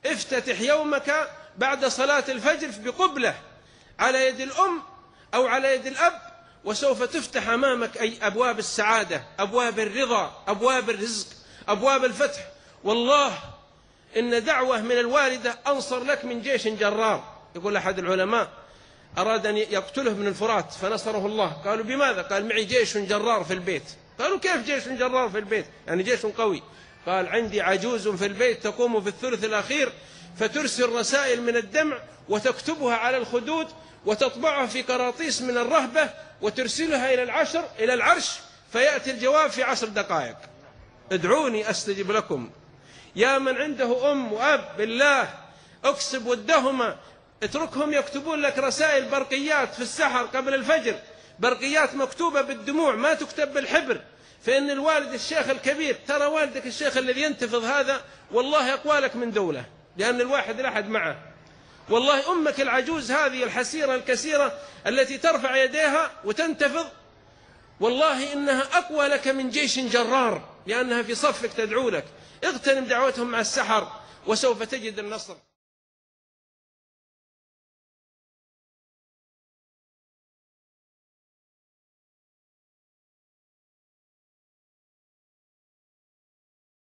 افتتح يومك بعد صلاة الفجر بقبلة على يد الأم أو على يد الأب، وسوف تفتح أمامك أي أبواب السعادة، أبواب الرضا، أبواب الرزق، أبواب الفتح. والله إن دعوة من الوالدة أنصر لك من جيش جرار. يقول أحد العلماء أراد أن يقتله ابن الفرات فنصره الله. قالوا بماذا؟ قال معي جيش جرار في البيت. قالوا كيف جيش جرار في البيت؟ يعني جيش قوي. قال عندي عجوز في البيت تقوم في الثلث الأخير فترسل رسائل من الدمع وتكتبها على الخدود وتطبعها في قراطيس من الرهبة وترسلها إلى العرش، فيأتي الجواب في 10 دقائق. ادعوني أستجب لكم. يا من عنده أم وأب بالله اكسب ودهما، اتركهم يكتبون لك رسائل برقيات في السحر قبل الفجر، برقيات مكتوبة بالدموع ما تكتب بالحبر. فإن الوالد الشيخ الكبير، ترى والدك الشيخ الذي ينتفض هذا والله أقوى لك من دولة، لأن الواحد لا أحد معه. والله أمك العجوز هذه الحسيرة الكسيرة التي ترفع يديها وتنتفض، والله إنها أقوى لك من جيش جرار، لأنها في صفك تدعو لك. اغتنم دعوتهم مع السحر وسوف تجد النصر.